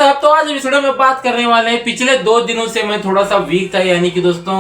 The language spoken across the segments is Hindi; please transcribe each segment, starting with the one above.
साहब, तो आज इस वीडियो में बात करने वाले हैं। पिछले 2 दिनों से मैं थोड़ा सा वीक था, यानी कि दोस्तों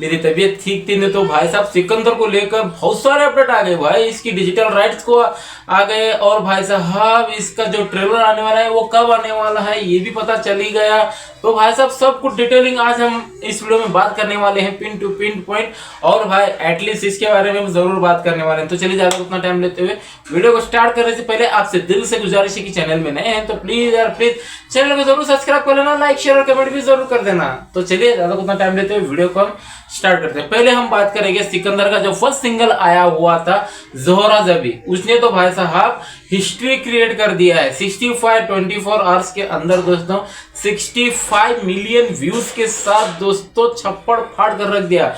मेरी तबीयत ठीक थी नहीं। तो भाई साहब सिकंदर को लेकर बहुत सारे अपडेट आ गए भाई। इसकी डिजिटल राइट्स को आ गए, और भाई साहब इसका जो ट्रेलर आने वाला है वो कब आने वाला है ये भी पता चल ही गया। तो भाई साहब सब कुछ डिटेलिंग आज हम इस वीडियो में बात करने वाले हैं, पिन टू पिन पॉइंट। और भाई एटलीस्ट इसके बारे में हम जरूर बात करने वाले हैं। तो चलिए ज्यादा उतना टाइम लेते हुए वीडियो को स्टार्ट करने से पहले आपसे दिल से गुजारिश है कि चैनल में नए हैं तो प्लीज यार प्लीज चैनल को जरूर सब्सक्राइब कर लेना, लाइक शेयर और कमेंट भी जरूर कर देना। तो चलिए ज्यादा उतना टाइम लेते हुए वीडियो को हम स्टार्ट करते हैं। पहले हम बात करेंगे सिकंदर का जो फर्स्ट सिंगल आया हुआ था ज़ोहरा ज़बी, उसने तो भाई साहब हिस्ट्री क्रिएट कर दिया है। 24 आवर्स के अंदर दोस्तों 65 मिलियन व्यूज के साथ दोस्तों छप्पड़ फाड़ कर रख दिया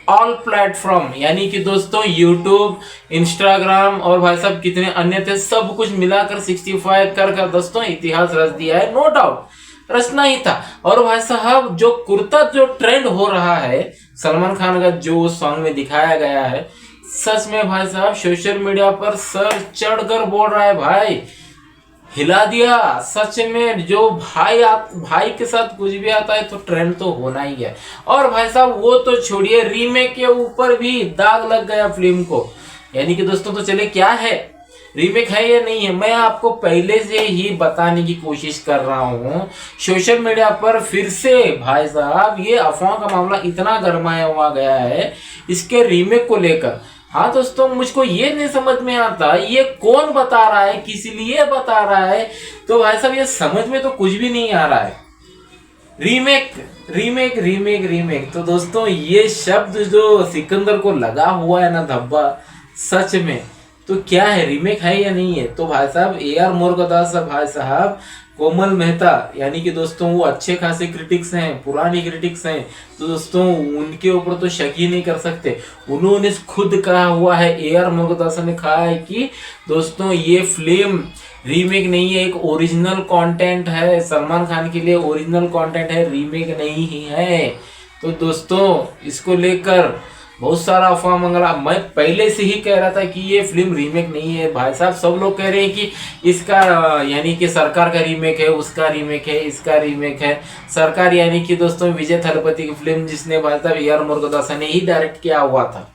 ऑल प्लेटफॉर्म, यानी कि दोस्तों यूट्यूब, इंस्टाग्राम और भाई साहब कितने अन्य थे, सब कुछ मिलाकर 65 कर दोस्तों इतिहास रच दिया है। नो डाउट रचना ही था। और भाई साहब जो कुर्ता जो ट्रेंड हो रहा है सलमान खान का जो सॉन्ग में दिखाया गया है, सच में भाई साहब सोशल मीडिया पर सर चढ़कर बोल रहा है, भाई हिला दिया सच में। जो भाई के साथ कुछ भी आता है तो ट्रेंड तो होना ही है। और भाई साहब वो तो छोड़िए, रीमेक के ऊपर भी दाग लग गया फिल्म को। यानी कि दोस्तों तो चले क्या है, रीमेक है या नहीं है, मैं आपको पहले से ही बताने की कोशिश कर रहा हूँ। सोशल मीडिया पर फिर से भाई साहब ये अफवाह का मामला इतना गरमाया हुआ गया है इसके रीमेक को लेकर। हाँ दोस्तों, मुझको ये नहीं समझ में आता ये कौन बता रहा है, किस लिए बता रहा है। तो भाई साहब ये समझ में तो कुछ भी नहीं आ रहा है। रीमेक रीमेक रीमेक रीमेक, तो दोस्तों ये शब्द जो सिकंदर को लगा हुआ है ना धब्बा, सच में तो क्या है, रीमेक है या नहीं है। तो भाई साहब AR मुरुगदास भाई साहब, कोमल मेहता, यानी कि दोस्तों वो अच्छे खासे क्रिटिक्स हैं, पुराने क्रिटिक्स हैं, तो दोस्तों उनके ऊपर तो शक ही नहीं कर सकते। उन्होंने खुद कहा हुआ है, AR मुरुगदास ने कहा है कि दोस्तों ये फिल्म रीमेक नहीं है, एक ओरिजिनल कंटेंट है, सलमान खान के लिए ओरिजिनल कंटेंट है, रीमेक नहीं ही है। तो दोस्तों इसको लेकर बहुत सारा अफवाह मंगला। मैं पहले से ही कह रहा था कि ये फिल्म रीमेक नहीं है। भाई साहब सब लोग कह रहे हैं कि इसका यानी कि सरकार का रीमेक है, उसका रीमेक है, इसका रीमेक है। सरकार यानी कि दोस्तों विजय थलपति की फिल्म, जिसने भाई साहब AR मुरुगदास ने ही डायरेक्ट किया हुआ था।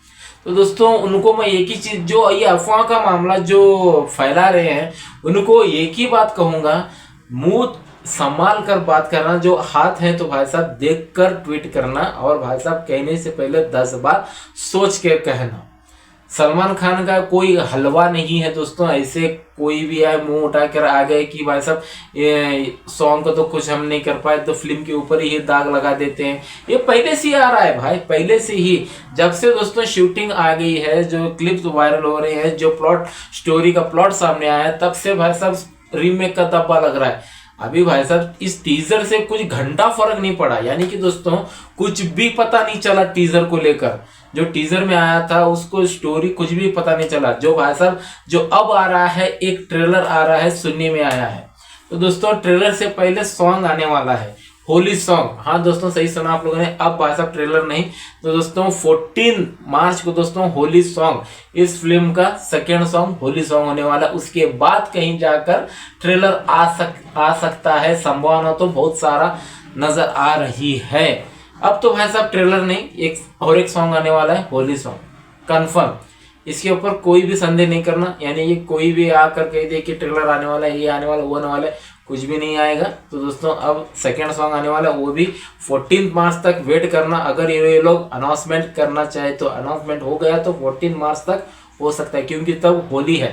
तो दोस्तों उनको मैं एक ही चीज, जो ये अफवाह का मामला जो फैला रहे हैं उनको एक ही बात कहूंगा, मुंह संभाल कर बात करना। जो हाथ है तो भाई साहब देख कर ट्वीट करना, और भाई साहब कहने से पहले 10 बार सोच के कहना। सलमान खान का कोई हलवा नहीं है दोस्तों, ऐसे कोई भी आए मुंह उठाकर आ गए कि भाई साहब ये सॉन्ग को तो कुछ हम नहीं कर पाए तो फिल्म के ऊपर ही दाग लगा देते हैं। ये पहले से ही आ रहा है भाई, पहले से ही, जब से दोस्तों शूटिंग आ गई है, जो क्लिप्स वायरल हो रहे हैं, जो प्लॉट स्टोरी का प्लॉट सामने आया है, तब से भाई साहब रीमेक का धब्बा लग रहा है। अभी भाई साहब इस टीजर से कुछ घंटा फर्क नहीं पड़ा, यानी कि दोस्तों कुछ भी पता नहीं चला टीजर को लेकर। जो टीजर में आया था उसको स्टोरी कुछ भी पता नहीं चला। जो भाई साहब जो अब आ रहा है, एक ट्रेलर आ रहा है, सुनने में आया है। तो दोस्तों ट्रेलर से पहले सॉन्ग आने वाला है, होली सॉन्ग। हाँ दोस्तों सही सुना आप लोगों ने, अब भाई साहब ट्रेलर नहीं। तो दोस्तों 14 मार्च को दोस्तों होली सॉन्ग, इस फिल्म का सेकेंड सॉन्ग होली सॉन्ग होने वाला। उसके बाद कहीं जाकर ट्रेलर आ सकता है, संभावना तो बहुत सारा नजर आ रही है। अब तो भाई साहब ट्रेलर नहीं, एक सॉन्ग आने वाला है, होली सॉन्ग कंफर्म। इसके ऊपर कोई भी संदेह नहीं करना, यानी ये कोई भी आकर कह दे कि ट्रेलर आने वाला है, ये आने वाला, वो आने वाला है, कुछ भी नहीं आएगा। तो दोस्तों अब सेकेंड सॉन्ग आने वाला है, वो भी 14 मार्च तक वेट करना। अगर ये लोग अनाउंसमेंट करना चाहे तो अनाउंसमेंट हो गया तो 14 मार्च तक हो सकता है, क्योंकि तब होली है।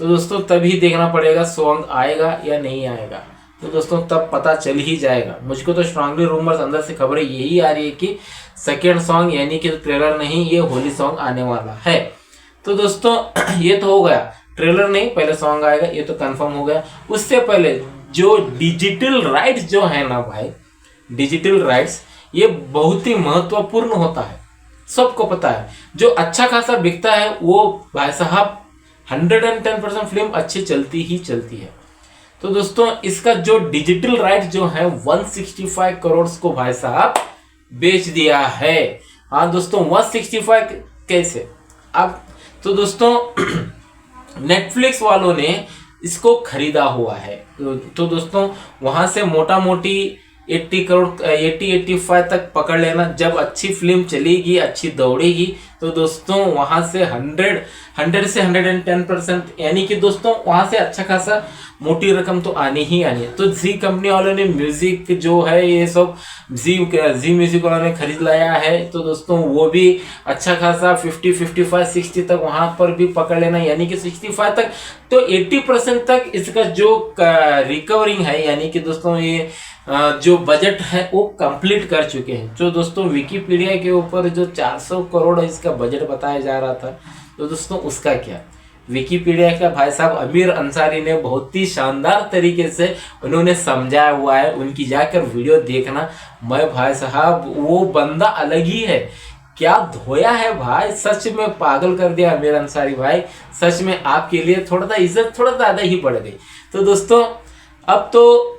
तो दोस्तों तभी देखना पड़ेगा सॉन्ग आएगा या नहीं आएगा। तो दोस्तों तब पता चल ही जाएगा। मुझको तो स्ट्रांगली रूमर्स अंदर से खबरें यही आ रही है कि सेकेंड सॉन्ग यानी कि ट्रेलर नहीं, ये होली सॉन्ग आने वाला है। तो दोस्तों ये तो हो गया, ट्रेलर नहीं पहले सॉन्ग आएगा, ये तो कंफर्म हो गया। उससे पहले जो डिजिटल राइट्स जो है ना भाई, डिजिटल राइट्स ये बहुत ही महत्वपूर्ण होता है, सबको पता है। जो अच्छा खासा बिकता है वो भाई साहब 110% फिल्म अच्छी चलती ही चलती है। तो दोस्तों इसका जो डिजिटल राइट्स जो है 165 करोड़ को भाई साहब बेच दिया है। हाँ दोस्तों 165 कैसे, अब तो दोस्तों नेटफ्लिक्स वालों ने इसको खरीदा हुआ है। तो दोस्तों वहां से मोटा मोटी 80 करोड़ 80-85 तक पकड़ लेना। जब अच्छी फिल्म चलेगी, अच्छी दौड़ेगी, तो दोस्तों वहां से 100 से 110% यानी कि दोस्तों वहां से अच्छा खासा मोटी रकम तो आनी ही आनी है। तो जी कंपनी वालों ने म्यूजिक जो है ये सब जी म्यूजिक वालों ने खरीद लाया है। तो दोस्तों वो भी अच्छा खासा 50, 55, 60 तक वहां पर भी पकड़ लेना, यानी कि 65 तक। तो 80% तक इसका जो रिकवरिंग है, यानी कि दोस्तों ये जो बजट है वो कंप्लीट कर चुके हैं। जो दोस्तों विकिपीडिया के ऊपर जो 400 करोड़ इसका बजट बताया जा रहा था, तो दोस्तों उसका क्या, विकिपीडिया का भाई साहब अमीर अंसारी ने बहुत ही शानदार तरीके से उन्होंने समझाया हुआ है। उनकी जाकर वीडियो देखना, मैं भाई साहब वो बंदा अलग ही है, क्या धोया है भाई, सच में पागल कर दिया अमीर अंसारी भाई। सच में आपके लिए थोड़ा सा इज्जत थोड़ा ज्यादा ही बढ़ गई। तो दोस्तों अब तो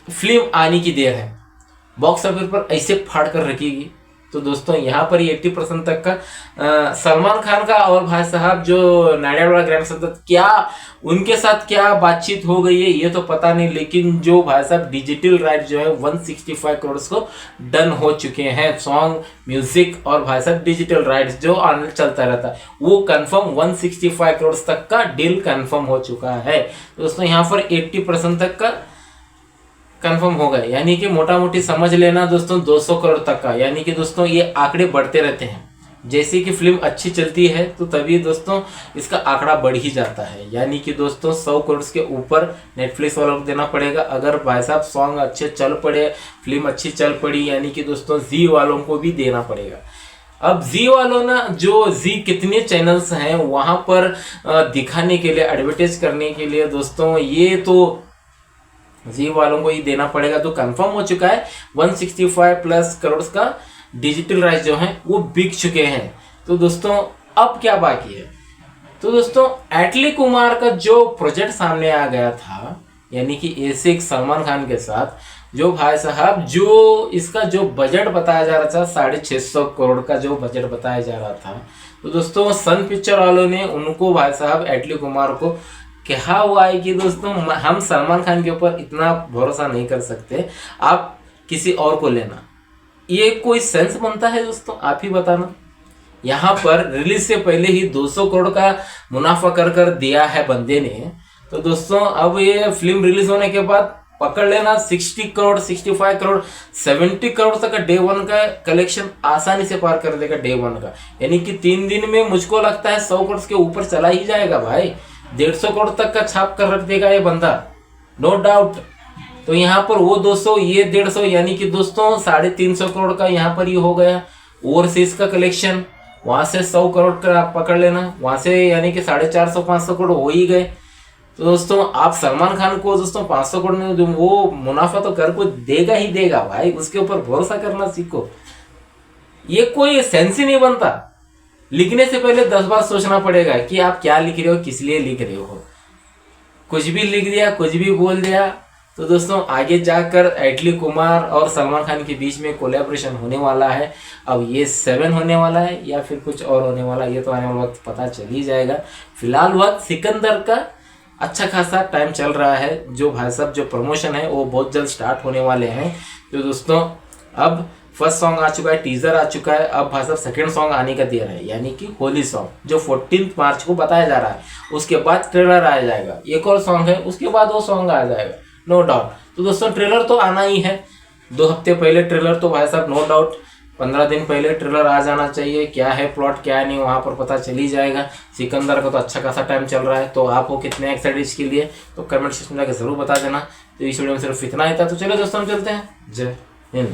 फिल्म आने की देर है, बॉक्स ऑफिस पर ऐसे फाड़ कर रखेगी। तो दोस्तों यहाँ पर ही 80% तक का सलमान खान का और भाई साहब जो नाडियाडवाला ग्रैंड सदर, क्या उनके साथ क्या बातचीत हो गई है ये तो पता नहीं, लेकिन जो भाई साहब डिजिटल राइट जो है 165 करोड़ को डन हो चुके हैं। सॉन्ग, म्यूजिक और भाई साहब डिजिटल राइट्स जो ऑनलाइन चलता रहता है वो कंफर्म 165 करोड़ तक का डील कंफर्म हो चुका है। दोस्तों यहाँ पर 80% तक का कंफर्म हो गए, यानी कि मोटा मोटी समझ लेना दोस्तों 200 करोड़ तक का। यानी कि दोस्तों ये आंकड़े बढ़ते रहते हैं, जैसे कि फिल्म अच्छी चलती है तो तभी दोस्तों इसका आंकड़ा बढ़ ही जाता है। यानी कि दोस्तों 100 करोड़ के ऊपर नेटफ्लिक्स वालों को देना पड़ेगा। अगर भाई साहब सॉन्ग अच्छे चल पड़े, फिल्म अच्छी चल पड़ी, यानी कि दोस्तों जी वालों को भी देना पड़ेगा। अब जी वालों ना, जो जी कितने चैनल्स हैं वहां पर दिखाने के लिए, एडवर्टाइज करने के लिए दोस्तों ये तो जी वालों को ही देना पड़ेगा। तो कंफर्म हो चुका है 165+ करोड़ का डिजिटल राइट जो है वो बिक चुके हैं। तो दोस्तों अब क्या बाकी है, तो दोस्तों एटली कुमार का जो प्रोजेक्ट सामने आ गया था, यानी कि ऐसे सलमान खान के साथ, जो भाई साहब जो इसका जो बजट बताया जा रहा था 650 करोड़ का जो बजट बताया जा रहा था, तो दोस्तों सन पिक्चर वालों ने उनको भाई साहब एटली कुमार को कहा हुआ है कि दोस्तों हम सलमान खान के ऊपर इतना भरोसा नहीं कर सकते, आप किसी और को लेना। ये कोई सेंस बनता है दोस्तों, आप ही बताना। यहाँ पर रिलीज से पहले ही 200 करोड़ का मुनाफा कर दिया है बंदे ने। तो दोस्तों अब ये फिल्म रिलीज होने के बाद पकड़ लेना 60 करोड़, 65 करोड़, 70 करोड़ तक का डे 1 का कलेक्शन आसानी से पार कर देगा डे 1 का। यानी कि 3 दिन में मुझको लगता है 100 करोड़ के ऊपर चला ही जाएगा भाई। 150 करोड़ तक का छाप कर रख देगा ये बंदा, नो डाउट। तो यहाँ पर वो 200, ये 150, यानी कि दोस्तों 350 करोड़ का यहाँ पर ये हो गया। ओवरसीज का कलेक्शन वहां से 100 करोड़ का पकड़ लेना, वहां से यानी कि 450-500 करोड़ हो ही गए। तो दोस्तों आप सलमान खान को दोस्तों 500 करोड़ में वो मुनाफा तो कर को देगा ही देगा भाई, उसके ऊपर भरोसा करना सीखो। ये कोई सेंस ही नहीं बनता। लिखने से पहले 10 बार सोचना पड़ेगा कि आप क्या लिख रहे हो, किस लिए लिख रहे हो। कुछ भी लिख दिया, कुछ भी बोल दिया, तो दोस्तों आगे जाकर एटली कुमार और सलमान खान के बीच में कोलैबोरेशन होने वाला है। अब ये 7 होने वाला है या फिर कुछ और होने वाला है, ये तो आने वाला वक्त पता चल ही जाएगा। फिलहाल वक्त सिकंदर का अच्छा खासा टाइम चल रहा है। जो भाई साहब जो प्रमोशन है वो बहुत जल्द स्टार्ट होने वाले हैं। तो दोस्तों अब फर्स्ट सॉन्ग आ चुका है, टीजर आ चुका है, अब भाई साहब सेकेंड सॉन्ग आने का देर है, यानी कि होली सॉन्ग जो 14 मार्च को बताया जा रहा है। उसके बाद ट्रेलर आ जाएगा, एक और सॉन्ग है, उसके बाद वो सॉन्ग आ जाएगा, नो डाउट। तो दोस्तों ट्रेलर तो आना ही है, 2 हफ्ते पहले ट्रेलर तो भाई साहब नो डाउट, 15 दिन पहले ट्रेलर आ जाना चाहिए। क्या है प्लॉट क्या नहीं वहाँ पर पता चल ही जाएगा। सिकंदर का तो अच्छा खासा टाइम चल रहा है। तो आप हो कितने एक्साइटेड इसके लिए, तो कमेंट सेक्शन में जाकर जरूर बता देना। तो इस वीडियो में सिर्फ इतना ही था। तो चलो दोस्तों हम चलते हैं, जय हिंद।